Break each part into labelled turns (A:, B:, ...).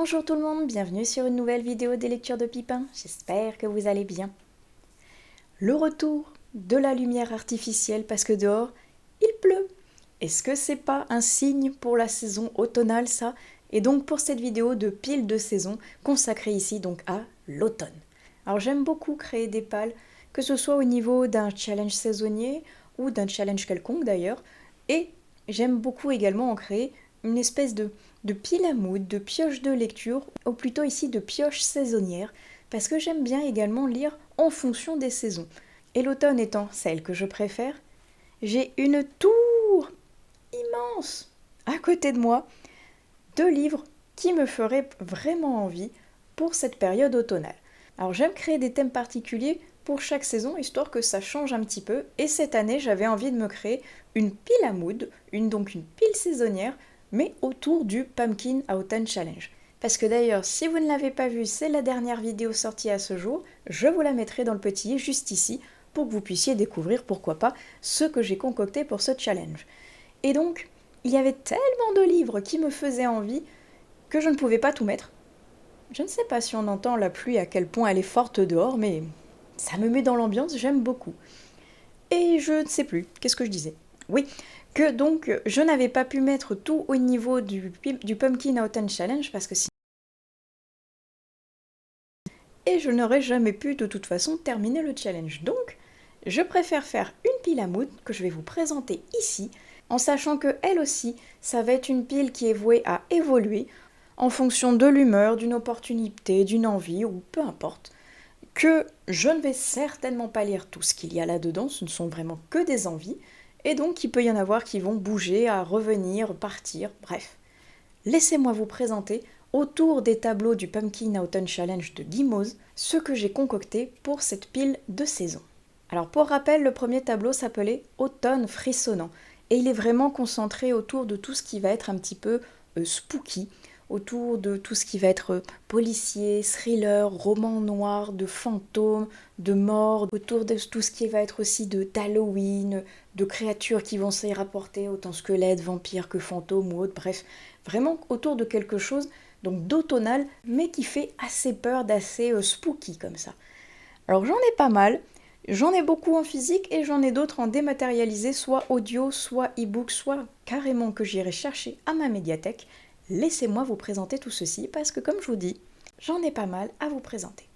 A: Bonjour tout le monde, bienvenue sur une nouvelle vidéo des lectures de Pipin, j'espère que vous allez bien. Le retour de la lumière artificielle parce que dehors, il pleut. Est-ce que c'est pas un signe pour la saison automnale ça? Et donc pour cette vidéo de pile de saison consacrée ici donc à l'automne. Alors j'aime beaucoup créer des pales, que ce soit au niveau d'un challenge saisonnier ou d'un challenge quelconque d'ailleurs, et j'aime beaucoup également en créer une espèce de pile à mood, de pioche de lecture, ou plutôt ici de pioche saisonnière, parce que j'aime bien également lire en fonction des saisons. Et l'automne étant celle que je préfère, j'ai une tour immense à côté de moi de livres qui me feraient vraiment envie pour cette période automnale. Alors j'aime créer des thèmes particuliers pour chaque saison, histoire que ça change un petit peu. Et cette année, j'avais envie de me créer une pile à mood, donc une pile saisonnière, mais autour du Pumpkin Autumn Challenge. Parce que d'ailleurs, si vous ne l'avez pas vu, c'est la dernière vidéo sortie à ce jour, je vous la mettrai dans le petit juste ici, pour que vous puissiez découvrir, pourquoi pas, ce que j'ai concocté pour ce challenge. Et donc, il y avait tellement de livres qui me faisaient envie que je ne pouvais pas tout mettre. Je ne sais pas si on entend la pluie à quel point elle est forte dehors, mais ça me met dans l'ambiance, j'aime beaucoup. Et je ne sais plus, qu'est-ce que je disais? Oui, que donc je n'avais pas pu mettre tout au niveau du Pumpkin Autumn Challenge parce que et je n'aurais jamais pu de toute façon terminer le challenge. Donc, je préfère faire une pile à mood que je vais vous présenter ici, en sachant que elle aussi, ça va être une pile qui est vouée à évoluer en fonction de l'humeur, d'une opportunité, d'une envie, ou peu importe, que je ne vais certainement pas lire tout ce qu'il y a là-dedans, ce ne sont vraiment que des envies, et donc il peut y en avoir qui vont bouger, à revenir, partir, bref. Laissez-moi vous présenter, autour des tableaux du Pumpkin Autumn Challenge de Gimoz, ce que j'ai concocté pour cette pile de saison. Alors pour rappel, le premier tableau s'appelait Automne frissonnant, et il est vraiment concentré autour de tout ce qui va être un petit peu spooky, autour de tout ce qui va être policier, thriller, roman noir, de fantômes, de morts, autour de tout ce qui va être aussi d'Halloween, de créatures qui vont s'y rapporter, autant squelettes, vampires que fantômes ou autres, bref, vraiment autour de quelque chose donc d'automnal, mais qui fait assez peur, d'assez spooky comme ça. Alors j'en ai pas mal, j'en ai beaucoup en physique et j'en ai d'autres en dématérialisé, soit audio, soit e-book, soit carrément que j'irai chercher à ma médiathèque. Laissez-moi vous présenter tout ceci parce que comme je vous dis, j'en ai pas mal à vous présenter.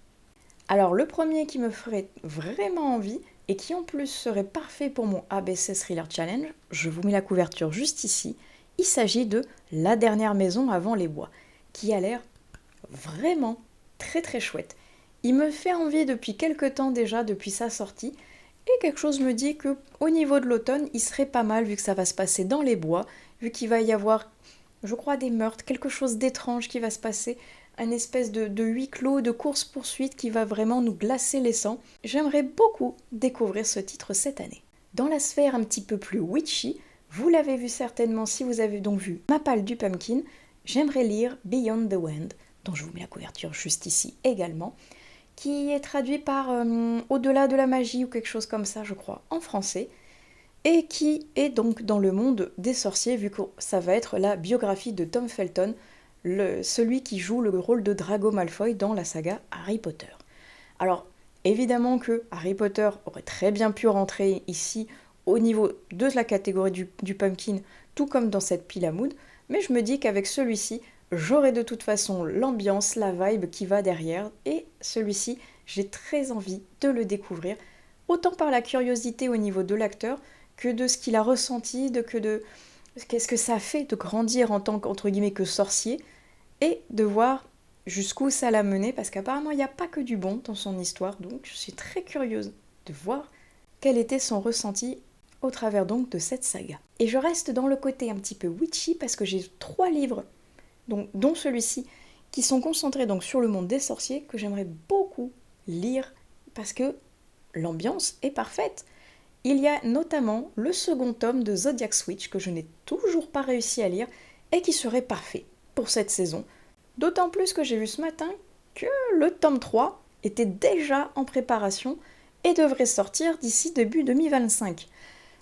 A: Alors le premier qui me ferait vraiment envie et qui en plus serait parfait pour mon ABC Thriller Challenge, je vous mets la couverture juste ici, il s'agit de La dernière maison avant les bois, qui a l'air vraiment très très chouette. Il me fait envie depuis quelque temps déjà, depuis sa sortie, et quelque chose me dit que au niveau de l'automne, il serait pas mal vu que ça va se passer dans les bois, vu qu'il va y avoir, je crois, des meurtres, quelque chose d'étrange qui va se passer, un espèce de huis clos, de course-poursuite qui va vraiment nous glacer les sangs. J'aimerais beaucoup découvrir ce titre cette année. Dans la sphère un petit peu plus witchy, vous l'avez vu certainement si vous avez donc vu ma palle du pumpkin, j'aimerais lire Beyond the Wind, dont je vous mets la couverture juste ici également, qui est traduit par Au-delà de la magie ou quelque chose comme ça, je crois, en français, et qui est donc dans le monde des sorciers, vu que ça va être la biographie de Tom Felton, celui qui joue le rôle de Drago Malfoy dans la saga Harry Potter. Alors, évidemment que Harry Potter aurait très bien pu rentrer ici au niveau de la catégorie du pumpkin, tout comme dans cette pile à mood, mais je me dis qu'avec celui-ci, j'aurai de toute façon l'ambiance, la vibe qui va derrière, et celui-ci, j'ai très envie de le découvrir, autant par la curiosité au niveau de l'acteur, que de ce qu'il a ressenti, de qu'est-ce que ça fait de grandir en tant qu'entre guillemets que sorcier, et de voir jusqu'où ça l'a mené, parce qu'apparemment il n'y a pas que du bon dans son histoire, donc je suis très curieuse de voir quel était son ressenti au travers donc de cette saga. Et je reste dans le côté un petit peu witchy, parce que j'ai 3 livres, donc, dont celui-ci, qui sont concentrés donc sur le monde des sorciers, que j'aimerais beaucoup lire, parce que l'ambiance est parfaite. Il y a notamment le second tome de Zodiac Switch que je n'ai toujours pas réussi à lire et qui serait parfait pour cette saison. D'autant plus que j'ai vu ce matin que le tome 3 était déjà en préparation et devrait sortir d'ici début 2025.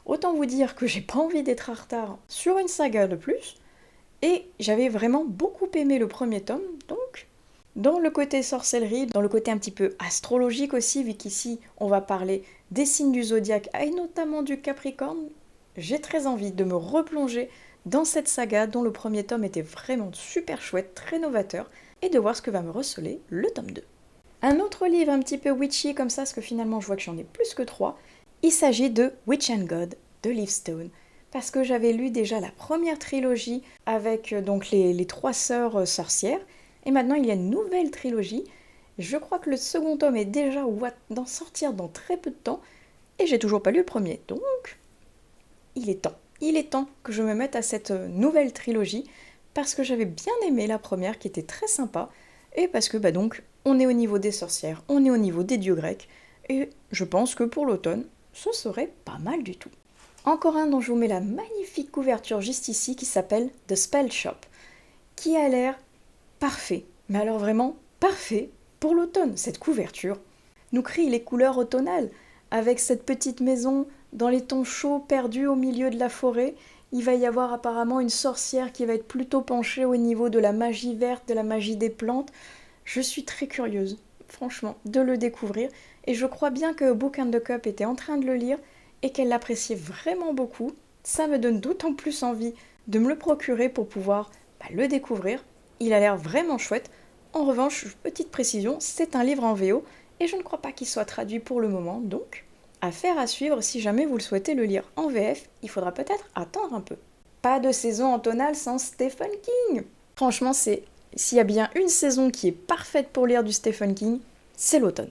A: Autant vous dire que j'ai pas envie d'être en retard sur une saga de plus, Et j'avais vraiment beaucoup aimé le premier tome, donc dans le côté sorcellerie, dans le côté un petit peu astrologique aussi, vu qu'ici on va parler des signes du zodiaque et notamment du Capricorne, j'ai très envie de me replonger dans cette saga dont le premier tome était vraiment super chouette, très novateur, et de voir ce que va me receler le tome 2. Un autre livre un petit peu witchy comme ça, parce que finalement je vois que j'en ai plus que 3, il s'agit de Witch and God de Liv Stone, parce que j'avais lu déjà la première trilogie avec donc les 3 sœurs sorcières, et maintenant il y a une nouvelle trilogie. Je crois que le second tome est déjà ou va d'en sortir dans très peu de temps, et j'ai toujours pas lu le premier, donc il est temps. Il est temps que je me mette à cette nouvelle trilogie, parce que j'avais bien aimé la première qui était très sympa, et parce que donc on est au niveau des sorcières, on est au niveau des dieux grecs, et je pense que pour l'automne, ce serait pas mal du tout. Encore un dont je vous mets la magnifique couverture juste ici qui s'appelle The Spell Shop, qui a l'air parfait, mais alors vraiment parfait pour l'automne. Cette couverture nous crie les couleurs automnales, avec cette petite maison dans les tons chauds perdus au milieu de la forêt. Il va y avoir apparemment une sorcière qui va être plutôt penchée au niveau de la magie verte, de la magie des plantes. Je suis très curieuse, franchement, de le découvrir, et je crois bien que Book and the Cup était en train de le lire et qu'elle l'appréciait vraiment beaucoup. Ça me donne d'autant plus envie de me le procurer pour pouvoir le découvrir. Il a l'air vraiment chouette. En revanche, petite précision, c'est un livre en VO et je ne crois pas qu'il soit traduit pour le moment, donc affaire à suivre si jamais vous le souhaitez le lire en VF, il faudra peut-être attendre un peu. Pas de saison automnale sans Stephen King. Franchement, s'il y a bien une saison qui est parfaite pour lire du Stephen King, c'est l'automne.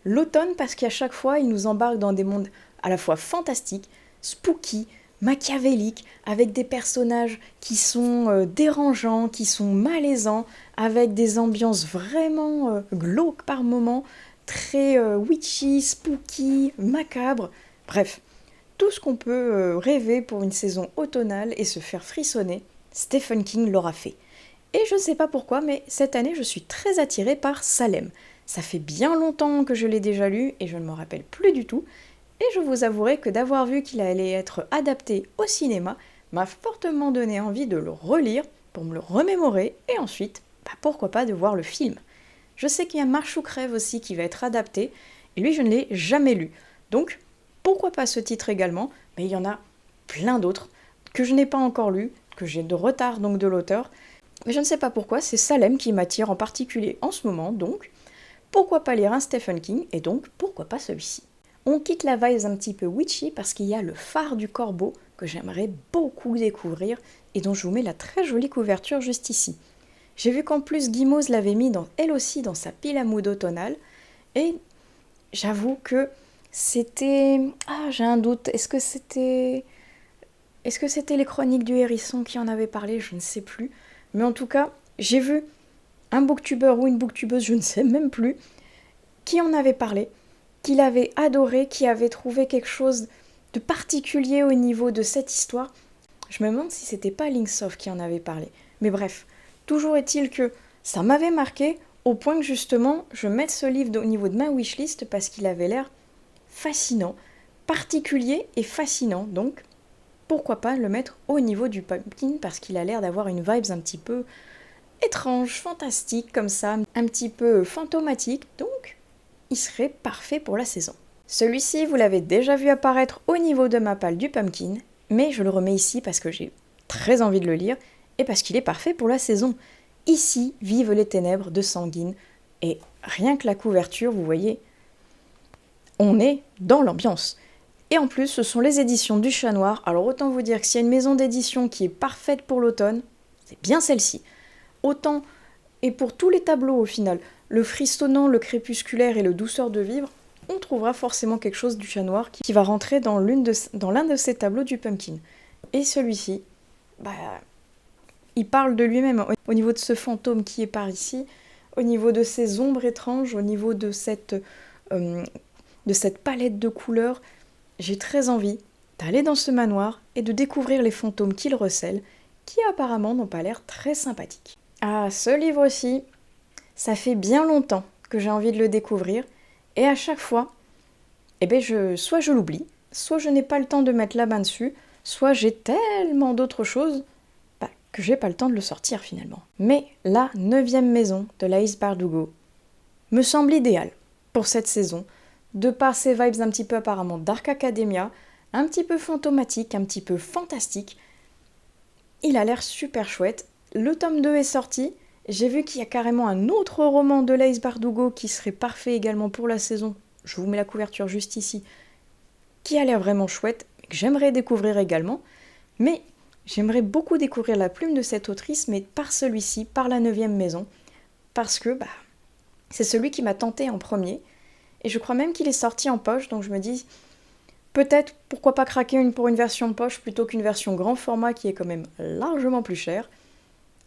A: L'automne parce qu'à chaque fois, il nous embarque dans des mondes à la fois fantastiques, spooky, machiavéliques, avec des personnages qui sont dérangeants, qui sont malaisants, avec des ambiances vraiment glauques par moments, très witchy, spooky, macabre. Bref, tout ce qu'on peut rêver pour une saison automnale et se faire frissonner, Stephen King l'aura fait. Et je ne sais pas pourquoi, mais cette année, je suis très attirée par Salem. Ça fait bien longtemps que je l'ai déjà lu et je ne me rappelle plus du tout. Et je vous avouerai que d'avoir vu qu'il allait être adapté au cinéma m'a fortement donné envie de le relire pour me le remémorer et ensuite, pourquoi pas de voir le film. Je sais qu'il y a Marche ou crève aussi qui va être adapté et lui je ne l'ai jamais lu. Donc pourquoi pas ce titre également, mais il y en a plein d'autres que je n'ai pas encore lus, que j'ai de retard donc de l'auteur. Mais je ne sais pas pourquoi, c'est Salem qui m'attire en particulier en ce moment, donc pourquoi pas lire un Stephen King et donc pourquoi pas celui-ci. On quitte la vibe un petit peu witchy parce qu'il y a le phare du corbeau que j'aimerais beaucoup découvrir et dont je vous mets la très jolie couverture juste ici. J'ai vu qu'en plus Guimauve l'avait mis elle aussi dans sa pile à mood automnale et j'avoue que c'était... Ah, j'ai un doute, est-ce que c'était les chroniques du hérisson qui en avaient parlé? Je ne sais plus. Mais en tout cas, j'ai vu un booktubeur ou une booktubeuse, je ne sais même plus, qui en avait parlé, qu'il avait adoré, qui avait trouvé quelque chose de particulier au niveau de cette histoire. Je me demande si c'était pas Linksoft qui en avait parlé. Mais bref, toujours est-il que ça m'avait marqué au point que justement je mette ce livre au niveau de ma wishlist parce qu'il avait l'air fascinant, particulier et fascinant. Donc pourquoi pas le mettre au niveau du pumpkin parce qu'il a l'air d'avoir une vibe un petit peu étrange, fantastique comme ça, un petit peu fantomatique. Donc il serait parfait pour la saison. Celui-ci, vous l'avez déjà vu apparaître au niveau de ma palle du pumpkin, mais je le remets ici parce que j'ai très envie de le lire et parce qu'il est parfait pour la saison. Ici vivent les ténèbres de Sanguine et rien que la couverture, vous voyez, on est dans l'ambiance. Et en plus, ce sont les éditions du Chat Noir, alors autant vous dire que s'il y a une maison d'édition qui est parfaite pour l'automne, c'est bien celle-ci. Autant, et pour tous les tableaux au final, le frissonnant, le crépusculaire et le douceur de vivre, on trouvera forcément quelque chose du Chat Noir qui va rentrer dans l'un de ces tableaux du pumpkin. Et celui-ci, il parle de lui-même au niveau de ce fantôme qui est par ici, au niveau de ces ombres étranges, au niveau de cette palette de couleurs. J'ai très envie d'aller dans ce manoir et de découvrir les fantômes qu'il recèle, qui apparemment n'ont pas l'air très sympathiques. Ah, ce livre-ci, ça fait bien longtemps que j'ai envie de le découvrir, et à chaque fois, soit je l'oublie, soit je n'ai pas le temps de mettre la main dessus, soit j'ai tellement d'autres choses que j'ai pas le temps de le sortir finalement. Mais la 9e maison de Laïs Bardugo me semble idéale pour cette saison, de par ses vibes un petit peu apparemment Dark Academia, un petit peu fantomatique, un petit peu fantastique. Il a l'air super chouette. Le tome 2 est sorti. J'ai vu qu'il y a carrément un autre roman de Laïs Bardugo qui serait parfait également pour la saison. Je vous mets la couverture juste ici. Qui a l'air vraiment chouette, que j'aimerais découvrir également. Mais j'aimerais beaucoup découvrir la plume de cette autrice, mais par celui-ci, par la 9e maison. Parce que c'est celui qui m'a tenté en premier. Et je crois même qu'il est sorti en poche, donc je me dis, peut-être, pourquoi pas craquer pour une version poche plutôt qu'une version grand format qui est quand même largement plus chère.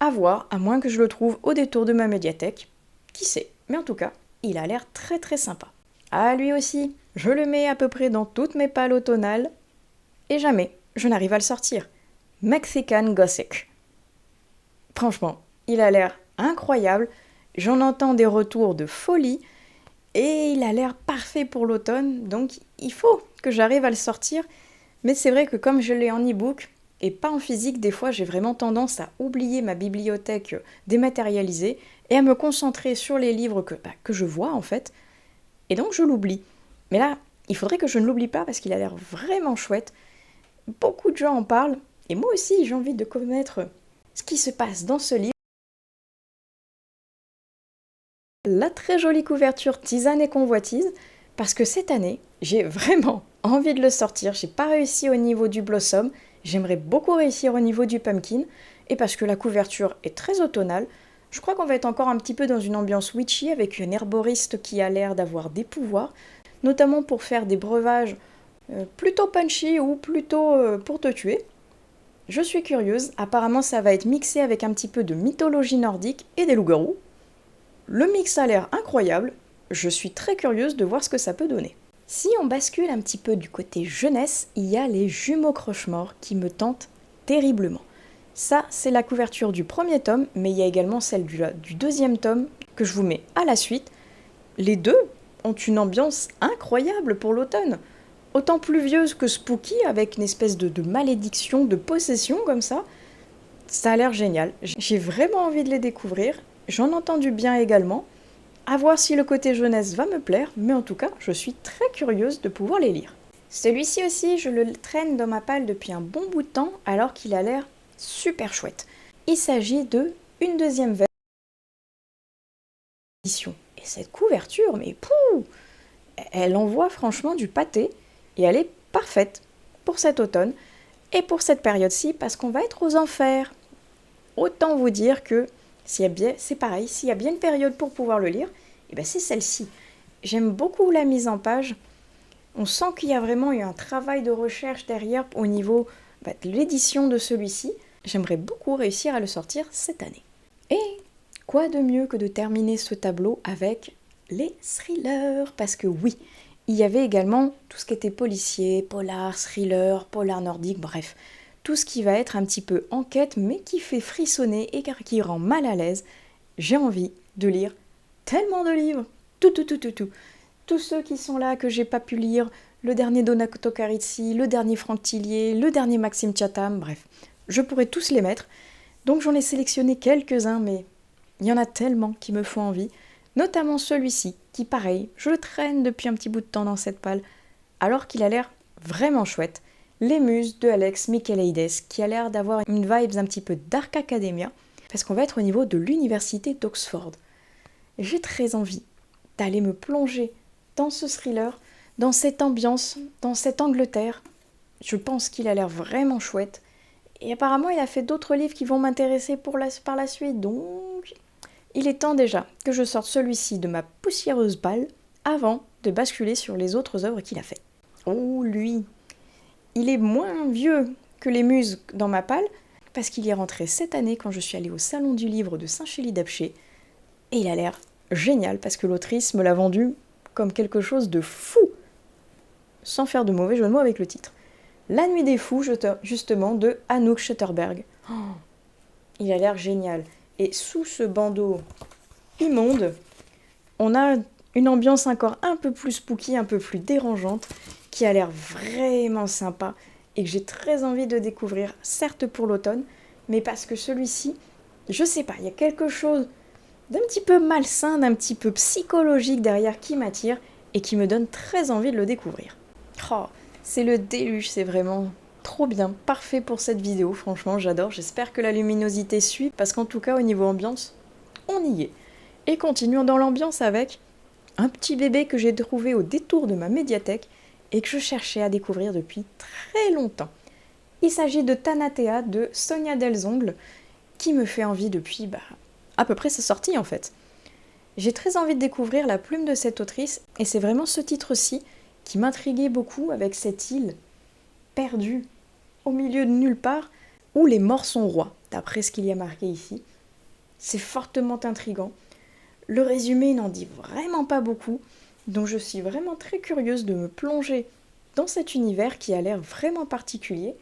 A: À voir, à moins que je le trouve au détour de ma médiathèque. Qui sait, mais en tout cas, il a l'air très très sympa. Ah, lui aussi, je le mets à peu près dans toutes mes pales automnales, et jamais je n'arrive à le sortir. Mexican Gothic. Franchement, il a l'air incroyable, j'en entends des retours de folie, et il a l'air parfait pour l'automne, donc il faut que j'arrive à le sortir. Mais c'est vrai que comme je l'ai en e-book et pas en physique, des fois j'ai vraiment tendance à oublier ma bibliothèque dématérialisée et à me concentrer sur les livres que je vois en fait. Et donc je l'oublie. Mais là, il faudrait que je ne l'oublie pas parce qu'il a l'air vraiment chouette. Beaucoup de gens en parlent et moi aussi j'ai envie de connaître ce qui se passe dans ce livre. La très jolie couverture Tisane et Convoitise, parce que cette année, j'ai vraiment envie de le sortir. J'ai pas réussi au niveau du Blossom, j'aimerais beaucoup réussir au niveau du Pumpkin, et parce que la couverture est très automnale, je crois qu'on va être encore un petit peu dans une ambiance witchy avec une herboriste qui a l'air d'avoir des pouvoirs, notamment pour faire des breuvages plutôt punchy ou plutôt pour te tuer. Je suis curieuse, apparemment ça va être mixé avec un petit peu de mythologie nordique et des loups-garous. Le mix a l'air incroyable, je suis très curieuse de voir ce que ça peut donner. Si on bascule un petit peu du côté jeunesse, il y a les jumeaux croche-morts qui me tentent terriblement. Ça, c'est la couverture du premier tome, mais il y a également celle du deuxième tome que je vous mets à la suite. Les deux ont une ambiance incroyable pour l'automne. Autant pluvieuse que spooky, avec une espèce de malédiction, de possession comme ça. Ça a l'air génial. J'ai vraiment envie de les découvrir. J'en entends du bien également. À voir si le côté jeunesse va me plaire, mais en tout cas, je suis très curieuse de pouvoir les lire. Celui-ci aussi, je le traîne dans ma palle depuis un bon bout de temps, alors qu'il a l'air super chouette. Il s'agit de une deuxième édition. Et cette couverture, mais pouh, elle envoie franchement du pâté, et elle est parfaite pour cet automne, et pour cette période-ci, parce qu'on va être aux enfers. Autant vous dire que c'est pareil, s'il y a bien une période pour pouvoir le lire, et ben c'est celle-ci. J'aime beaucoup la mise en page. On sent qu'il y a vraiment eu un travail de recherche derrière au niveau de l'édition de celui-ci. J'aimerais beaucoup réussir à le sortir cette année. Et quoi de mieux que de terminer ce tableau avec les thrillers? Parce que oui, il y avait également tout ce qui était policier, polar, thriller, polar nordique, bref. Tout ce qui va être un petit peu enquête, mais qui fait frissonner et qui rend mal à l'aise. J'ai envie de lire tellement de livres. Tout. Tous ceux qui sont là que j'ai pas pu lire, le dernier Donato Carricci, le dernier Franck Tillier, le dernier Maxime Chatham, bref. Je pourrais tous les mettre. Donc j'en ai sélectionné quelques-uns, mais il y en a tellement qui me font envie. Notamment celui-ci, qui pareil, je le traîne depuis un petit bout de temps dans cette palle, alors qu'il a l'air vraiment chouette. Les Muses de Alex Michaelides, qui a l'air d'avoir une vibe un petit peu Dark Academia, parce qu'on va être au niveau de l'université d'Oxford. J'ai très envie d'aller me plonger dans ce thriller, dans cette ambiance, dans cette Angleterre. Je pense qu'il a l'air vraiment chouette. Et apparemment, il a fait d'autres livres qui vont m'intéresser par la suite, donc il est temps déjà que je sorte celui-ci de ma poussiéreuse palle avant de basculer sur les autres œuvres qu'il a faites. Oh, lui! Il est moins vieux que les Muses dans ma palle, parce qu'il y est rentré cette année quand je suis allée au Salon du Livre de Saint-Chély-d'Apcher. Et il a l'air génial, parce que l'autrice me l'a vendu comme quelque chose de fou, sans faire de mauvais jeu de mots avec le titre. La Nuit des Fous, justement, de Anouk Schutterberg. Oh, il a l'air génial. Et sous ce bandeau immonde, on a une ambiance encore un peu plus spooky, un peu plus dérangeante, qui a l'air vraiment sympa et que j'ai très envie de découvrir, certes pour l'automne, mais parce que celui-ci, je sais pas, il y a quelque chose d'un petit peu malsain, d'un petit peu psychologique derrière qui m'attire et qui me donne très envie de le découvrir. Oh, c'est le déluge, c'est vraiment trop bien, parfait pour cette vidéo, franchement j'adore, j'espère que la luminosité suit, parce qu'en tout cas au niveau ambiance, on y est. Et continuons dans l'ambiance avec un petit bébé que j'ai trouvé au détour de ma médiathèque et que je cherchais à découvrir depuis très longtemps. Il s'agit de Thanatea de Sonia Delzongle, qui me fait envie depuis à peu près sa sortie en fait. J'ai très envie de découvrir la plume de cette autrice, et c'est vraiment ce titre-ci qui m'intriguait beaucoup avec cette île perdue au milieu de nulle part, où les morts sont rois, d'après ce qu'il y a marqué ici. C'est fortement intriguant. Le résumé n'en dit vraiment pas beaucoup, donc je suis vraiment très curieuse de me plonger dans cet univers qui a l'air vraiment particulier,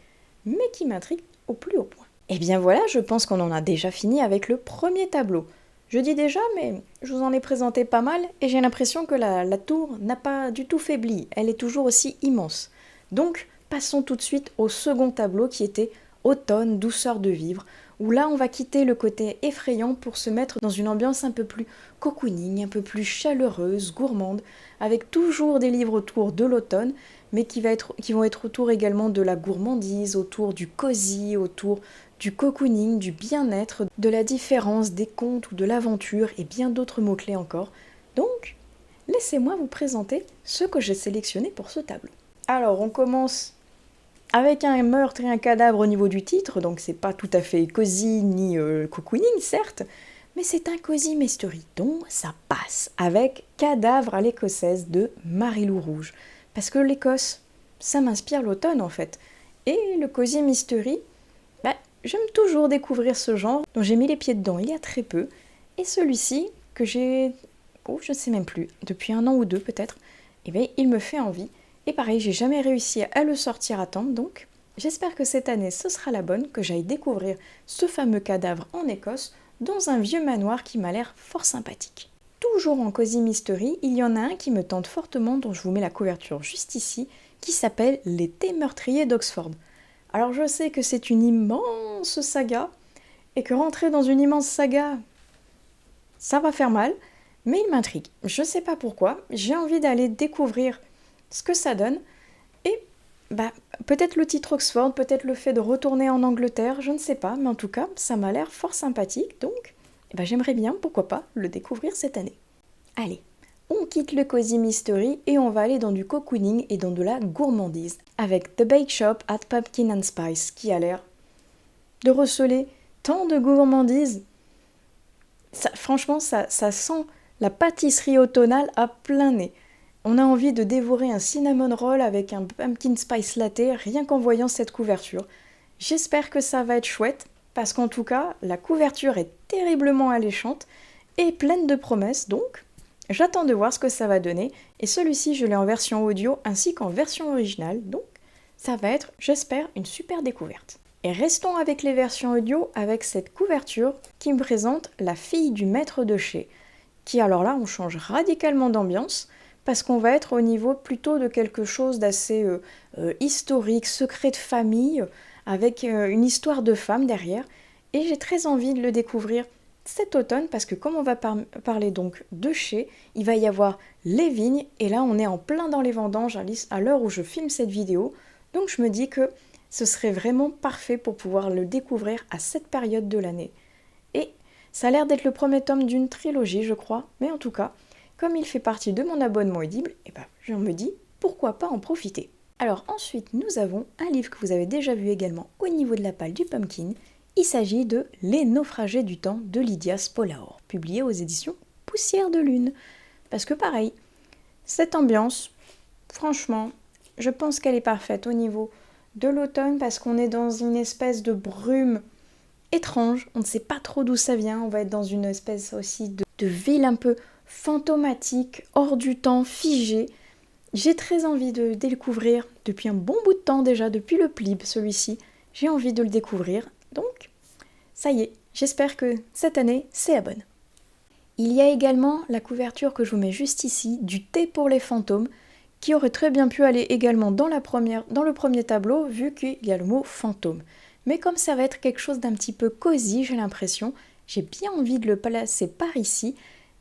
A: mais qui m'intrigue au plus haut point. Et bien voilà, je pense qu'on en a déjà fini avec le premier tableau. Je dis déjà, mais je vous en ai présenté pas mal, et j'ai l'impression que la tour n'a pas du tout faibli, elle est toujours aussi immense. Donc, passons tout de suite au second tableau qui était Automne, douceur de vivre, où là on va quitter le côté effrayant pour se mettre dans une ambiance un peu plus cocooning, un peu plus chaleureuse, gourmande, avec toujours des livres autour de l'automne, mais qui vont être autour également de la gourmandise, autour du cosy, autour du cocooning, du bien-être, de la différence, des contes ou de l'aventure et bien d'autres mots-clés encore. Donc, laissez-moi vous présenter ce que j'ai sélectionné pour ce tableau. Alors, on commence avec un meurtre et un cadavre au niveau du titre, donc c'est pas tout à fait cosy ni cocooning, certes, mais c'est un cosy mystery, donc ça passe avec Cadavre à l'écossaise de Marie-Lou Rouge. Parce que l'Écosse, ça m'inspire l'automne en fait. Et le cosy mystery, j'aime toujours découvrir ce genre, dont j'ai mis les pieds dedans il y a très peu, et celui-ci, que j'ai, je ne sais même plus, depuis 1 an ou 2 peut-être, il me fait envie. Et pareil, j'ai jamais réussi à le sortir à temps, donc j'espère que cette année ce sera la bonne, que j'aille découvrir ce fameux cadavre en Écosse, dans un vieux manoir qui m'a l'air fort sympathique. Toujours en cosy mystery, il y en a un qui me tente fortement, dont je vous mets la couverture juste ici, qui s'appelle Les Thés meurtriers d'Oxford. Alors je sais que c'est une immense saga, et que rentrer dans une immense saga, ça va faire mal, mais il m'intrigue. Je sais pas pourquoi, j'ai envie d'aller découvrir ce que ça donne, et peut-être le titre Oxford, peut-être le fait de retourner en Angleterre, je ne sais pas, mais en tout cas, ça m'a l'air fort sympathique, donc j'aimerais bien, pourquoi pas, le découvrir cette année. Allez, on quitte le cosy mystery et on va aller dans du cocooning et dans de la gourmandise, avec The Bake Shop at Pumpkin and Spice, qui a l'air de receler tant de gourmandise. Franchement, ça sent la pâtisserie automnale à plein nez. On a envie de dévorer un cinnamon roll avec un pumpkin spice latte rien qu'en voyant cette couverture. J'espère que ça va être chouette, parce qu'en tout cas, la couverture est terriblement alléchante et pleine de promesses, donc j'attends de voir ce que ça va donner. Et celui-ci, je l'ai en version audio ainsi qu'en version originale, donc ça va être, j'espère, une super découverte. Et restons avec les versions audio avec cette couverture qui me présente La fille du maître de chez, qui alors là, on change radicalement d'ambiance, parce qu'on va être au niveau plutôt de quelque chose d'assez historique, secret de famille, avec une histoire de femme derrière, et j'ai très envie de le découvrir cet automne, parce que comme on va parler donc de chais, il va y avoir les vignes, et là on est en plein dans les vendanges à l'heure où je filme cette vidéo, donc je me dis que ce serait vraiment parfait pour pouvoir le découvrir à cette période de l'année. Et ça a l'air d'être le premier tome d'une trilogie, je crois, mais en tout cas, comme il fait partie de mon abonnement Audible, je me dis pourquoi pas en profiter. Alors ensuite, nous avons un livre que vous avez déjà vu également au niveau de la palle du pumpkin. Il s'agit de Les naufragés du temps de Lydia Spolaor, publié aux éditions Poussière de Lune. Parce que pareil, cette ambiance, franchement, je pense qu'elle est parfaite au niveau de l'automne, parce qu'on est dans une espèce de brume étrange, on ne sait pas trop d'où ça vient, on va être dans une espèce aussi de ville un peu fantomatique, hors du temps, figé. J'ai très envie de découvrir depuis un bon bout de temps déjà, depuis le Plib celui-ci, j'ai envie de le découvrir, donc ça y est, j'espère que cette année c'est la bonne. Il y a également la couverture que je vous mets juste ici, du thé pour les fantômes, qui aurait très bien pu aller également dans le premier tableau, vu qu'il y a le mot fantôme. mais comme ça va être quelque chose d'un petit peu cosy, j'ai l'impression, j'ai bien envie de le placer par ici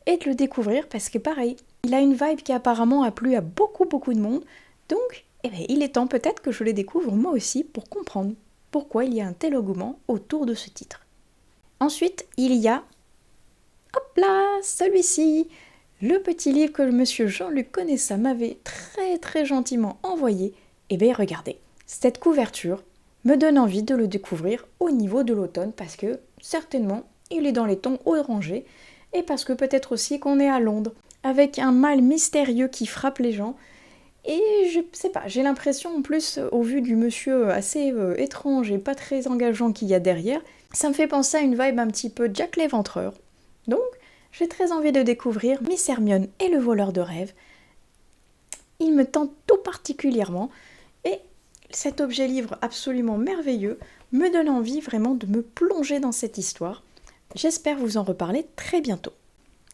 A: et de le découvrir parce que pareil, il a une vibe qui apparemment a plu à beaucoup de monde, donc il est temps peut-être que je le découvre moi aussi pour comprendre pourquoi il y a un tel engouement autour de ce titre. Ensuite, il y a, hop là, celui-ci, le petit livre que monsieur Jean-Luc Conessa m'avait très gentiment envoyé. Et bien regardez, cette couverture me donne envie de le découvrir au niveau de l'automne parce que certainement il est dans les tons orangés et parce que peut-être aussi qu'on est à Londres avec un mal mystérieux qui frappe les gens. Et je sais pas, j'ai l'impression en plus, au vu du monsieur assez étrange et pas très engageant qu'il y a derrière, ça me fait penser à une vibe un petit peu Jack l'Éventreur. Donc, j'ai très envie de découvrir Miss Hermione et le voleur de rêves. Il me tente tout particulièrement et cet objet livre absolument merveilleux me donne envie vraiment de me plonger dans cette histoire. J'espère vous en reparler très bientôt.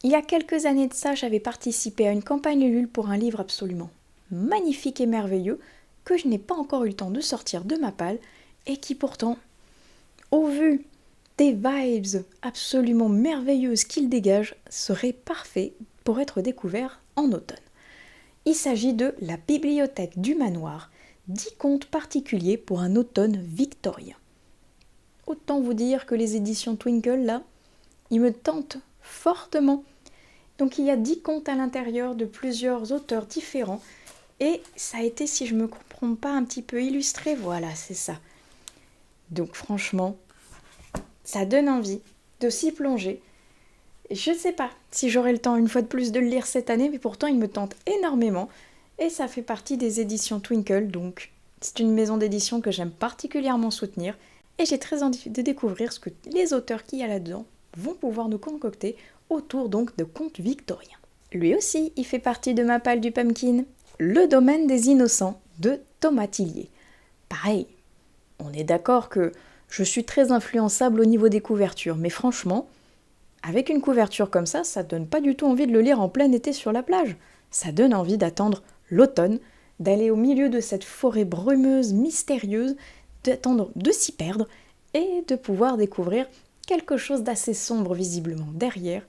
A: Il y a quelques années de ça, j'avais participé à une campagne Ulule pour un livre absolument magnifique et merveilleux que je n'ai pas encore eu le temps de sortir de ma palle et qui pourtant, au vu des vibes absolument merveilleuses qu'il dégage, serait parfait pour être découvert en automne. Il s'agit de La Bibliothèque du Manoir, 10 contes particuliers pour un automne victorien. Autant vous dire que les éditions Twinkle, là, ils me tentent fortement. Donc il y a 10 contes à l'intérieur de plusieurs auteurs différents. Et ça a été, si je me comprends pas, un petit peu illustré. Voilà, c'est ça. Donc franchement, ça donne envie de s'y plonger. Je ne sais pas si j'aurai le temps une fois de plus de le lire cette année, mais pourtant il me tente énormément. Et ça fait partie des éditions Twinkle, donc c'est une maison d'édition que j'aime particulièrement soutenir. Et j'ai très envie de découvrir ce que les auteurs qu'il y a là-dedans vont pouvoir nous concocter autour donc de contes victoriens. Lui aussi, il fait partie de ma palle du pumpkin. Le domaine des innocents de Thomas Tillier. Pareil, on est d'accord que je suis très influençable au niveau des couvertures, mais franchement, avec une couverture comme ça donne pas du tout envie de le lire en plein été sur la plage. Ça donne envie d'attendre l'automne, d'aller au milieu de cette forêt brumeuse, mystérieuse, d'attendre de s'y perdre et de pouvoir découvrir quelque chose d'assez sombre visiblement derrière.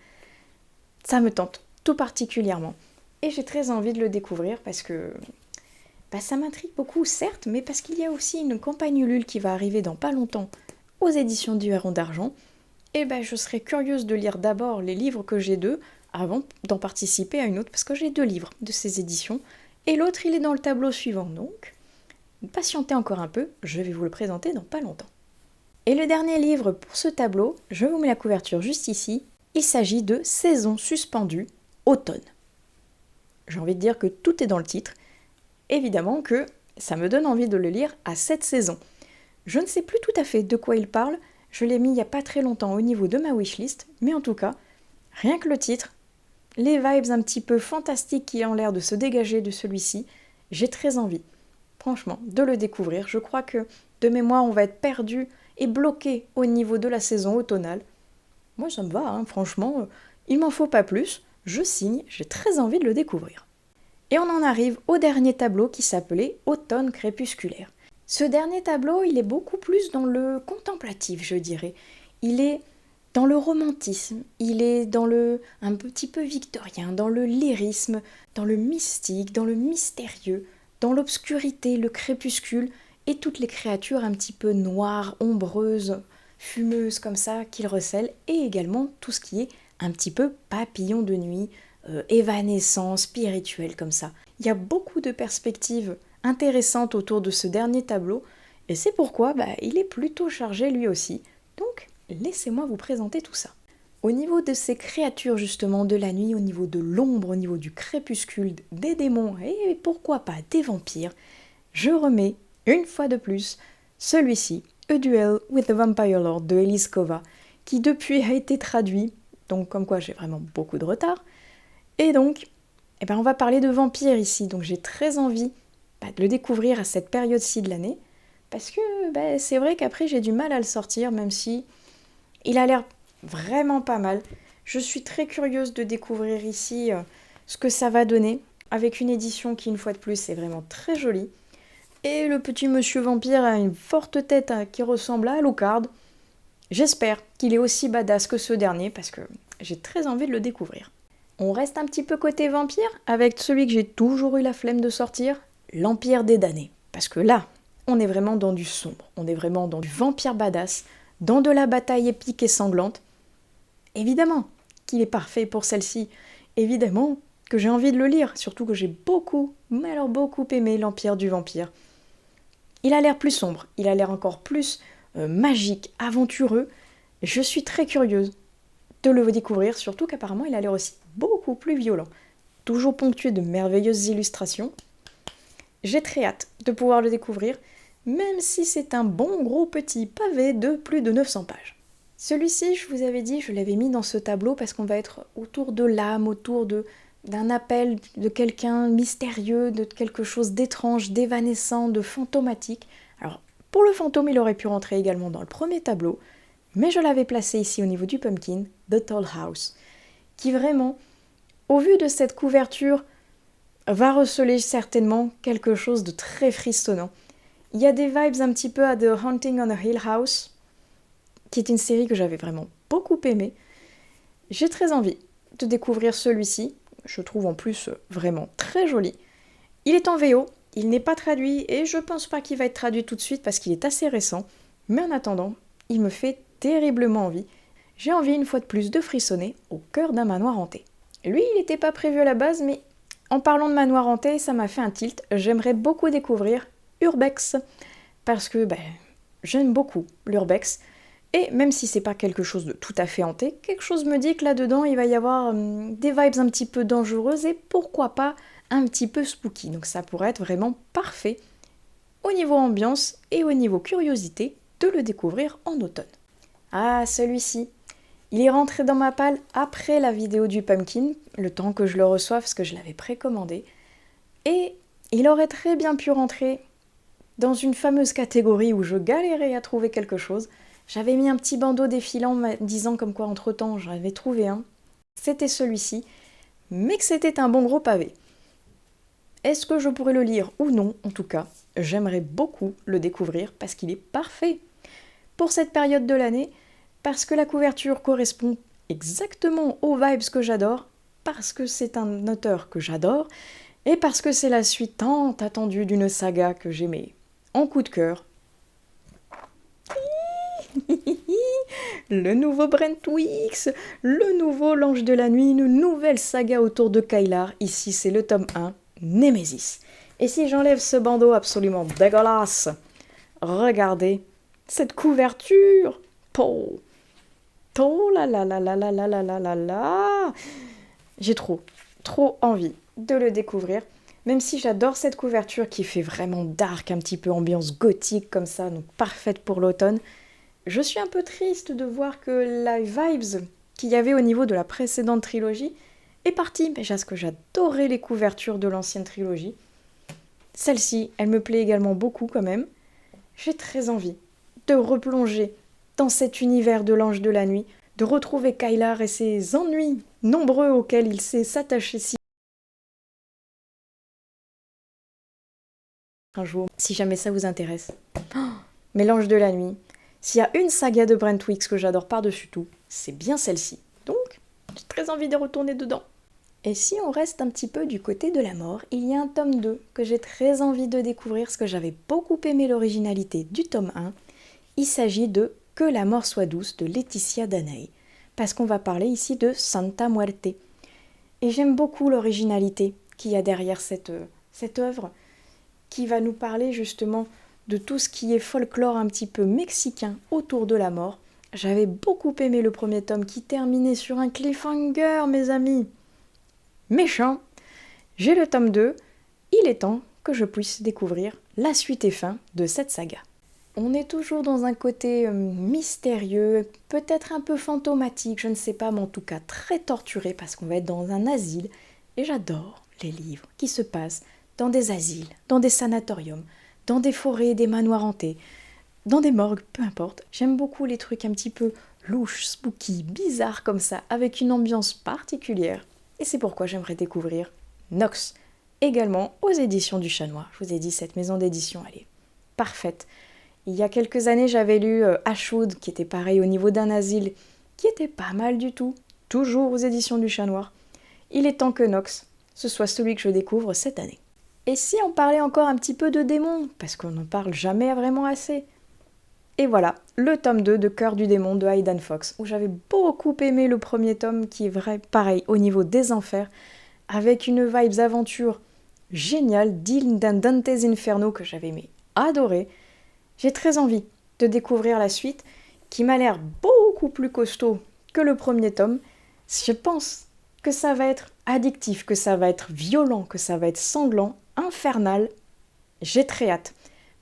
A: Ça me tente tout particulièrement. Et j'ai très envie de le découvrir parce que ça m'intrigue beaucoup, certes, mais parce qu'il y a aussi une campagne Ulule qui va arriver dans pas longtemps aux éditions du Héron d'Argent. Et je serais curieuse de lire d'abord les livres que j'ai d'eux avant d'en participer à une autre, parce que j'ai 2 livres de ces éditions. Et l'autre, il est dans le tableau suivant, donc patientez encore un peu, je vais vous le présenter dans pas longtemps. Et le dernier livre pour ce tableau, je vous mets la couverture juste ici, il s'agit de Saison suspendue, automne. J'ai envie de dire que tout est dans le titre. Évidemment que ça me donne envie de le lire à cette saison. Je ne sais plus tout à fait de quoi il parle, je l'ai mis il n'y a pas très longtemps au niveau de ma wishlist, mais en tout cas, rien que le titre, les vibes un petit peu fantastiques qui ont l'air de se dégager de celui-ci, j'ai très envie, franchement, de le découvrir. Je crois que de mémoire, on va être perdu et bloqué au niveau de la saison automnale. Moi, ça me va, franchement, il m'en faut pas plus. Je signe, j'ai très envie de le découvrir. Et on en arrive au dernier tableau qui s'appelait Automne crépusculaire. Ce dernier tableau, il est beaucoup plus dans le contemplatif, je dirais. Il est dans le romantisme, il est dans le un petit peu victorien, dans le lyrisme, dans le mystique, dans le mystérieux, dans l'obscurité, le crépuscule et toutes les créatures un petit peu noires, ombreuses, fumeuses comme ça qu'il recèle, et également tout ce qui est un petit peu papillon de nuit, évanescent, spirituel comme ça. Il y a beaucoup de perspectives intéressantes autour de ce dernier tableau, et c'est pourquoi il est plutôt chargé lui aussi. Donc, laissez-moi vous présenter tout ça. Au niveau de ces créatures justement de la nuit, au niveau de l'ombre, au niveau du crépuscule, des démons et pourquoi pas des vampires, je remets une fois de plus celui-ci, A Duel with the Vampire Lord de Elise Kova, qui depuis a été traduit, donc comme quoi j'ai vraiment beaucoup de retard. Et donc, on va parler de vampires ici, donc j'ai très envie de le découvrir à cette période-ci de l'année, parce que c'est vrai qu'après j'ai du mal à le sortir, même si il a l'air vraiment pas mal. Je suis très curieuse de découvrir ici ce que ça va donner, avec une édition qui, une fois de plus, est vraiment très jolie. Et le petit monsieur vampire a une forte tête qui ressemble à Alucard. J'espère qu'il est aussi badass que ce dernier parce que j'ai très envie de le découvrir. On reste un petit peu côté vampire avec celui que j'ai toujours eu la flemme de sortir, l'Empire des damnés. Parce que là, on est vraiment dans du sombre, on est vraiment dans du vampire badass, dans de la bataille épique et sanglante. Évidemment qu'il est parfait pour celle-ci, évidemment que j'ai envie de le lire, surtout que j'ai beaucoup, mais alors beaucoup aimé l'Empire du vampire. Il a l'air plus sombre, il a l'air encore plus magique, aventureux. Je suis très curieuse de le découvrir, surtout qu'apparemment il a l'air aussi beaucoup plus violent. Toujours ponctué de merveilleuses illustrations. J'ai très hâte de pouvoir le découvrir, même si c'est un bon gros petit pavé de plus de 900 pages. Celui-ci, je vous avais dit, je l'avais mis dans ce tableau parce qu'on va être autour de l'âme, autour d'un appel de quelqu'un mystérieux, de quelque chose d'étrange, d'évanescent, de fantomatique. Alors, pour le fantôme, il aurait pu rentrer également dans le premier tableau, mais je l'avais placé ici au niveau du pumpkin, The Tall House, qui vraiment, au vu de cette couverture, va receler certainement quelque chose de très frissonnant. Il y a des vibes un petit peu à The Haunting on a Hill House, qui est une série que j'avais vraiment beaucoup aimée. J'ai très envie de découvrir celui-ci, je trouve en plus vraiment très joli. Il est en VO, il n'est pas traduit et je pense pas qu'il va être traduit tout de suite parce qu'il est assez récent, mais en attendant, il me fait terriblement envie. J'ai envie une fois de plus de frissonner au cœur d'un manoir hanté. Lui, il n'était pas prévu à la base, mais en parlant de manoir hanté, ça m'a fait un tilt. J'aimerais beaucoup découvrir Urbex, parce que j'aime beaucoup l'Urbex. Et même si c'est pas quelque chose de tout à fait hanté, quelque chose me dit que là-dedans, il va y avoir des vibes un petit peu dangereuses et pourquoi pas un petit peu spooky. Donc ça pourrait être vraiment parfait au niveau ambiance et au niveau curiosité de le découvrir en automne. Ah, celui-ci, il est rentré dans ma palle après la vidéo du pumpkin, le temps que je le reçoive parce que je l'avais précommandé. Et il aurait très bien pu rentrer dans une fameuse catégorie où je galérais à trouver quelque chose. J'avais mis un petit bandeau défilant disant comme quoi entre-temps j'en avais trouvé un. C'était celui-ci, mais que c'était un bon gros pavé. Est-ce que je pourrais le lire ou non? En tout cas, j'aimerais beaucoup le découvrir parce qu'il est parfait pour cette période de l'année, parce que la couverture correspond exactement aux vibes que j'adore, parce que c'est un auteur que j'adore, et parce que c'est la suite tant attendue d'une saga que j'aimais en coup de cœur. Le nouveau Brentwix, le nouveau L'Ange de la Nuit, une nouvelle saga autour de Kylar. Ici, c'est le tome 1, Némésis. Et si j'enlève ce bandeau absolument dégueulasse, regardez cette couverture. Oh, oh là là là là là là là là là là. J'ai trop envie de le découvrir. Même si j'adore cette couverture qui fait vraiment dark, un petit peu ambiance gothique comme ça, donc parfaite pour l'automne. Je suis un peu triste de voir que la vibes qu'il y avait au niveau de la précédente trilogie est partie, mais parce que j'adorais les couvertures de l'ancienne trilogie. Celle-ci, elle me plaît également beaucoup quand même. J'ai très envie de replonger dans cet univers de l'Ange de la Nuit, de retrouver Kylar et ses ennuis nombreux auxquels il sait s'attacher si un jour, si jamais ça vous intéresse. Oh, mais l'Ange de la Nuit, s'il y a une saga de Brentwix que j'adore par-dessus tout, c'est bien celle-ci. Donc, j'ai très envie de retourner dedans. Et si on reste un petit peu du côté de la mort, il y a un tome 2 que j'ai très envie de découvrir parce que j'avais beaucoup aimé l'originalité du tome 1. Il s'agit de Que la mort soit douce de Laetitia Danei, parce qu'on va parler ici de Santa Muerte. Et j'aime beaucoup l'originalité qu'il y a derrière cette œuvre, qui va nous parler justement de tout ce qui est folklore un petit peu mexicain autour de la mort. J'avais beaucoup aimé le premier tome qui terminait sur un cliffhanger, mes amis. Méchant. J'ai le tome 2, il est temps que je puisse découvrir la suite et fin de cette saga. On est toujours dans un côté mystérieux, peut-être un peu fantomatique, je ne sais pas, mais en tout cas très torturé parce qu'on va être dans un asile. Et j'adore les livres qui se passent dans des asiles, dans des sanatoriums, dans des forêts, des manoirs hantés, dans des morgues, peu importe. J'aime beaucoup les trucs un petit peu louches, spooky, bizarres comme ça, avec une ambiance particulière. Et c'est pourquoi j'aimerais découvrir Nox également aux éditions du Chat Noir. Je vous ai dit, cette maison d'édition, elle est parfaite. Il y a quelques années, j'avais lu Ashwood, qui était pareil au niveau d'un asile, qui était pas mal du tout, toujours aux éditions du Chat Noir. Il est temps que Nox, ce soit celui que je découvre cette année. Et si on parlait encore un petit peu de démons, parce qu'on n'en parle jamais vraiment assez. Et voilà, le tome 2 de Cœur du démon de Aidan Fox, où j'avais beaucoup aimé le premier tome, qui est vrai, pareil, au niveau des enfers, avec une vibes aventure géniale, digne d'un Dante's Inferno que j'avais adoré. J'ai très envie de découvrir la suite, qui m'a l'air beaucoup plus costaud que le premier tome. Je pense que ça va être addictif, que ça va être violent, que ça va être sanglant, infernal. J'ai très hâte,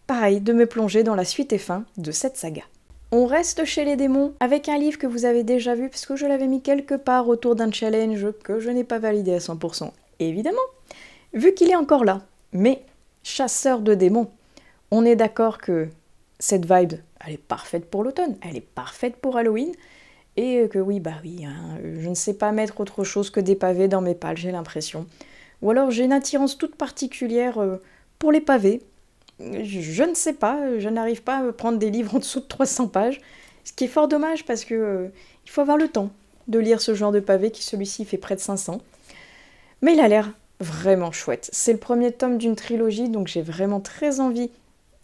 A: pareil, de me plonger dans la suite et fin de cette saga. On reste chez les démons avec un livre que vous avez déjà vu, parce que je l'avais mis quelque part autour d'un challenge que je n'ai pas validé à 100%, évidemment, vu qu'il est encore là. Mais, chasseur de démons, on est d'accord que cette vibe, elle est parfaite pour l'automne, elle est parfaite pour Halloween, et que oui, je ne sais pas mettre autre chose que des pavés dans mes pales, j'ai l'impression. Ou alors j'ai une attirance toute particulière pour les pavés. Je ne sais pas, je n'arrive pas à prendre des livres en dessous de 300 pages, ce qui est fort dommage parce que il faut avoir le temps de lire ce genre de pavé, qui celui-ci fait près de 500. Mais il a l'air vraiment chouette. C'est le premier tome d'une trilogie, donc j'ai vraiment très envie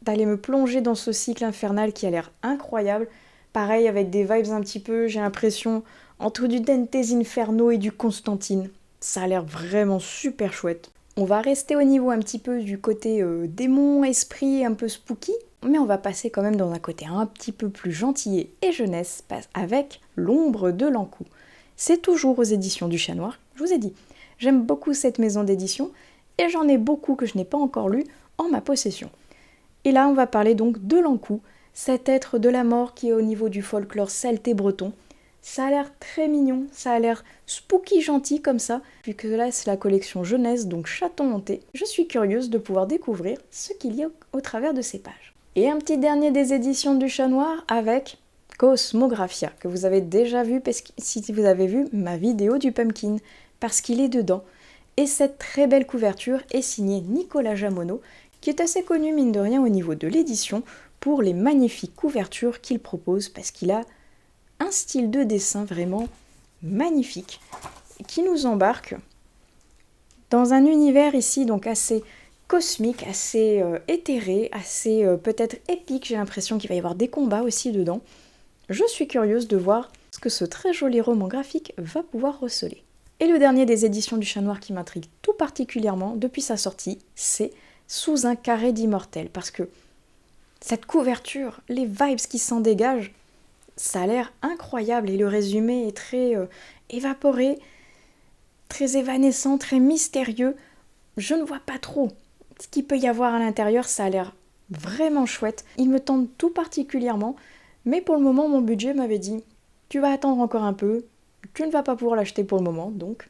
A: d'aller me plonger dans ce cycle infernal qui a l'air incroyable. Pareil, avec des vibes un petit peu, j'ai l'impression, entre du Dante's Inferno et du Constantine. Ça a l'air vraiment super chouette. On va rester au niveau un petit peu du côté démon, esprit, un peu spooky, mais on va passer quand même dans un côté un petit peu plus gentillet et jeunesse, avec L'ombre de l'Ankou. C'est toujours aux éditions du Chat Noir, je vous ai dit. J'aime beaucoup cette maison d'édition, et j'en ai beaucoup que je n'ai pas encore lu en ma possession. Et là, on va parler donc de l'Ankou, cet être de la mort qui est au niveau du folklore celte et breton. Ça a l'air très mignon, ça a l'air spooky gentil comme ça, vu que là c'est la collection jeunesse, donc chaton hanté. Je suis curieuse de pouvoir découvrir ce qu'il y a au travers de ces pages. Et un petit dernier des éditions du Chat Noir avec Cosmographia, que vous avez déjà vu si vous avez vu ma vidéo du Pumpkin, parce qu'il est dedans. Et cette très belle couverture est signée Nicolas Jamono, qui est assez connu mine de rien au niveau de l'édition, pour les magnifiques couvertures qu'il propose, parce qu'il a un style de dessin vraiment magnifique, qui nous embarque dans un univers ici donc assez cosmique, assez éthéré, assez peut-être épique. J'ai l'impression qu'il va y avoir des combats aussi dedans. Je suis curieuse de voir ce que ce très joli roman graphique va pouvoir receler. Et le dernier des éditions du Chat Noir qui m'intrigue tout particulièrement depuis sa sortie, c'est Sous un carré d'immortel, parce que cette couverture, les vibes qui s'en dégagent, ça a l'air incroyable, et le résumé est très évaporé, très évanescent, très mystérieux. Je ne vois pas trop ce qu'il peut y avoir à l'intérieur, ça a l'air vraiment chouette. Il me tente tout particulièrement, mais pour le moment, mon budget m'avait dit « Tu vas attendre encore un peu, tu ne vas pas pouvoir l'acheter pour le moment, donc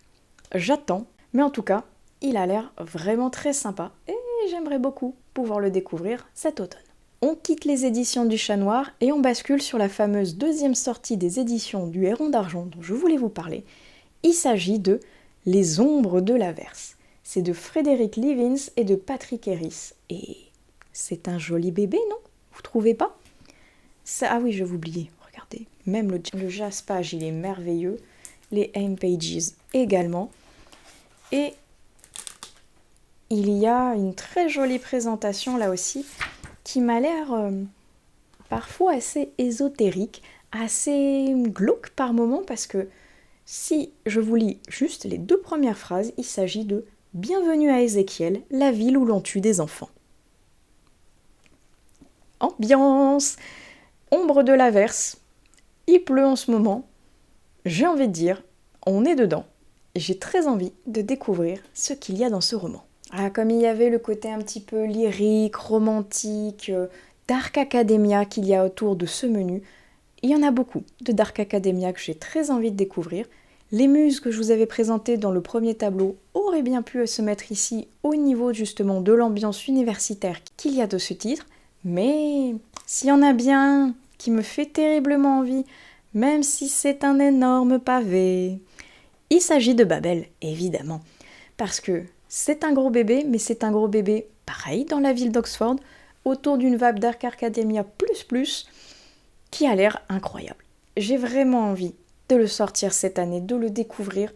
A: j'attends. » Mais en tout cas, il a l'air vraiment très sympa, et j'aimerais beaucoup pouvoir le découvrir cet automne. On quitte les éditions du Chat Noir et on bascule sur la fameuse deuxième sortie des éditions du Héron d'Argent dont je voulais vous parler. Il s'agit de Les ombres de l'Averse. C'est de Frédéric Livins et de Patrick Harris. Et c'est un joli bébé, non? Vous trouvez pas? Ah oui, je vais vous oublier. Regardez, même le jaspage, il est merveilleux. Les aim pages également. Et il y a une très jolie présentation là aussi, qui m'a l'air parfois assez ésotérique, assez glauque par moments, parce que si je vous lis juste les 2 premières phrases, il s'agit de « Bienvenue à Ézéchiel, la ville où l'on tue des enfants ». Ambiance, ombre de l'Averse, il pleut en ce moment, j'ai envie de dire, on est dedans, et j'ai très envie de découvrir ce qu'il y a dans ce roman. Ah, comme il y avait le côté un petit peu lyrique, romantique, Dark Academia qu'il y a autour de ce menu, il y en a beaucoup de Dark Academia que j'ai très envie de découvrir. Les muses que je vous avais présentées dans le premier tableau auraient bien pu se mettre ici au niveau justement de l'ambiance universitaire qu'il y a de ce titre, mais s'il y en a bien qui me fait terriblement envie, même si c'est un énorme pavé, il s'agit de Babel, évidemment, parce que C'est un gros bébé, mais c'est un gros bébé pareil dans la ville d'Oxford, autour d'une vibe Dark Academia plus, qui a l'air incroyable. J'ai vraiment envie de le sortir cette année, de le découvrir.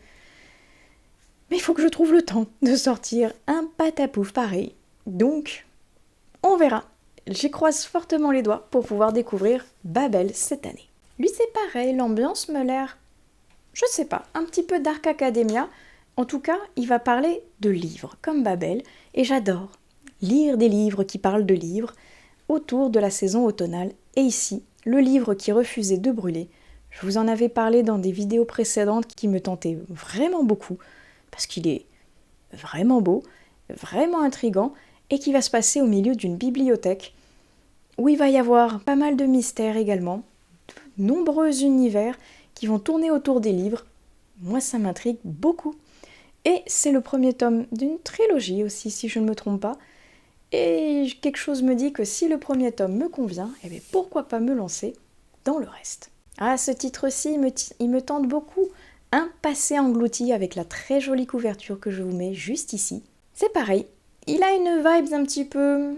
A: Mais il faut que je trouve le temps de sortir un patapouf pareil. Donc, on verra. J'y croise fortement les doigts pour pouvoir découvrir Babel cette année. Lui, c'est pareil, l'ambiance me l'air, je sais pas, un petit peu Dark Academia. En tout cas, il va parler de livres, comme Babel, et j'adore lire des livres qui parlent de livres autour de la saison automnale. Et ici, le livre qui refusait de brûler. Je vous en avais parlé dans des vidéos précédentes qui me tentaient vraiment beaucoup, parce qu'il est vraiment beau, vraiment intriguant, et qui va se passer au milieu d'une bibliothèque, où il va y avoir pas mal de mystères également, de nombreux univers qui vont tourner autour des livres. Moi, ça m'intrigue beaucoup. Et c'est le premier tome d'une trilogie aussi, si je ne me trompe pas. Et quelque chose me dit que si le premier tome me convient, eh bien pourquoi pas me lancer dans le reste. Ah, ce titre-ci, il me tente beaucoup. Un passé englouti avec la très jolie couverture que je vous mets juste ici. C'est pareil, il a une vibe un petit peu...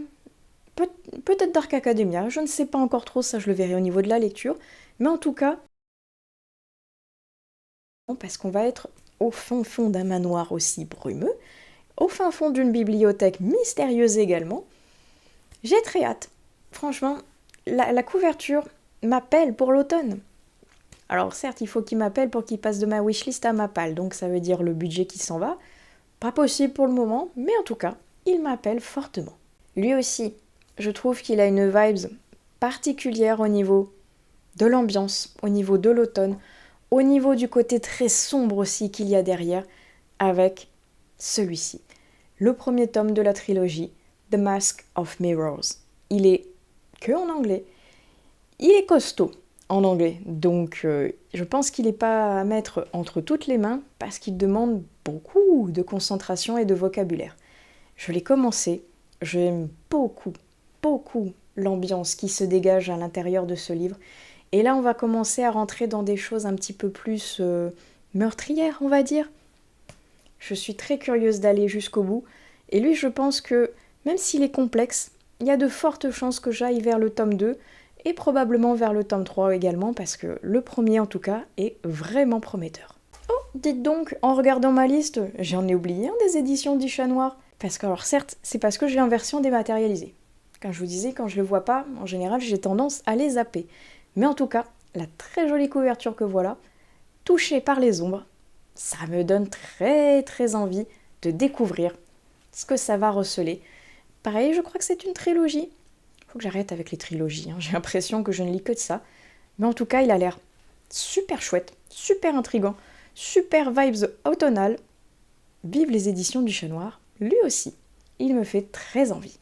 A: peut-être Dark Academia, je ne sais pas encore trop, ça je le verrai au niveau de la lecture. Mais en tout cas, parce qu'on va être au fin fond d'un manoir aussi brumeux, au fin fond d'une bibliothèque mystérieuse également. J'ai très hâte. Franchement, la couverture m'appelle pour l'automne. Alors certes, il faut qu'il m'appelle pour qu'il passe de ma wishlist à ma palle, donc ça veut dire le budget qui s'en va. Pas possible pour le moment, mais en tout cas, il m'appelle fortement. Lui aussi, je trouve qu'il a une vibe particulière au niveau de l'ambiance, au niveau de l'automne, au niveau du côté très sombre aussi qu'il y a derrière, avec celui-ci. Le premier tome de la trilogie, The Mask of Mirrors. Il est que en anglais. Il est costaud en anglais, donc je pense qu'il n'est pas à mettre entre toutes les mains parce qu'il demande beaucoup de concentration et de vocabulaire. Je l'ai commencé, j'aime beaucoup l'ambiance qui se dégage à l'intérieur de ce livre. Et là, on va commencer à rentrer dans des choses un petit peu plus meurtrières, on va dire. Je suis très curieuse d'aller jusqu'au bout. Et lui, je pense que, même s'il est complexe, il y a de fortes chances que j'aille vers le tome 2 et probablement vers le tome 3 également, parce que le premier, en tout cas, est vraiment prometteur. Oh, dites donc, en regardant ma liste, j'en ai oublié un des éditions du Chat Noir. Parce que, alors certes, c'est parce que je l'ai en version dématérialisée. Quand je vous disais, quand je le vois pas, en général, j'ai tendance à les zapper. Mais en tout cas, la très jolie couverture que voilà, touchée par les ombres, ça me donne très envie de découvrir ce que ça va receler. Pareil, je crois que c'est une trilogie. Faut que j'arrête avec les trilogies, hein. J'ai l'impression que je ne lis que de ça. Mais en tout cas, il a l'air super chouette, super intriguant, super vibes automnales. Vive les éditions du Chat Noir, lui aussi, il me fait très envie.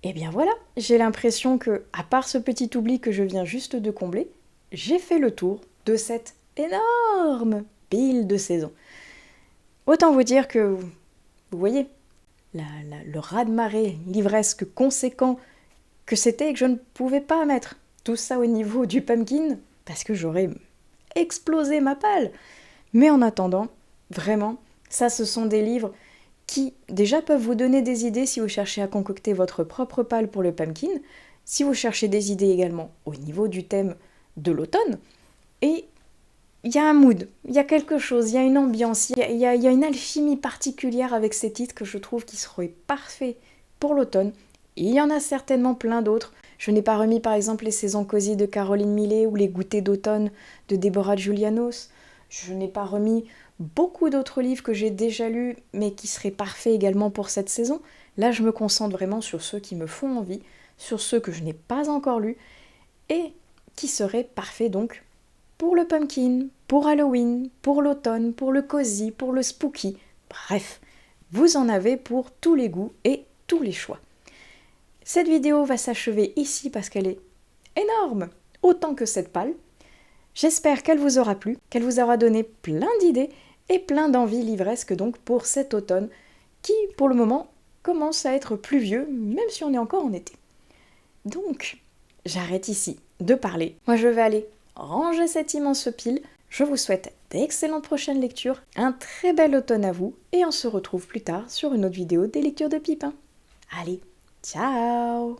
A: Et bien voilà, j'ai l'impression que, à part ce petit oubli que je viens juste de combler, j'ai fait le tour de cette énorme pile de saison. Autant vous dire que, vous voyez, le raz-de-marée livresque conséquent que c'était et que je ne pouvais pas mettre tout ça au niveau du pumpkin, parce que j'aurais explosé ma palle. Mais en attendant, vraiment, ça ce sont des livres qui déjà peuvent vous donner des idées si vous cherchez à concocter votre propre palle pour le pumpkin, si vous cherchez des idées également au niveau du thème de l'automne. Et il y a un mood, il y a quelque chose, il y a une ambiance, il y a une alchimie particulière avec ces titres que je trouve qui seraient parfaits pour l'automne. Il y en a certainement plein d'autres. Je n'ai pas remis par exemple les saisons cosy de Caroline Millet ou les goûters d'automne de Deborah Julianos. Je n'ai pas remis beaucoup d'autres livres que j'ai déjà lus, mais qui seraient parfaits également pour cette saison. Là, je me concentre vraiment sur ceux qui me font envie, sur ceux que je n'ai pas encore lus, et qui seraient parfaits donc pour le pumpkin, pour Halloween, pour l'automne, pour le cosy, pour le spooky. Bref, vous en avez pour tous les goûts et tous les choix. Cette vidéo va s'achever ici parce qu'elle est énorme, autant que cette palle. J'espère qu'elle vous aura plu, qu'elle vous aura donné plein d'idées et plein d'envies livresques donc pour cet automne qui, pour le moment, commence à être pluvieux, même si on est encore en été. Donc, j'arrête ici de parler. Moi, je vais aller ranger cette immense pile. Je vous souhaite d'excellentes prochaines lectures, un très bel automne à vous, et on se retrouve plus tard sur une autre vidéo des lectures de Pipin. Allez, ciao!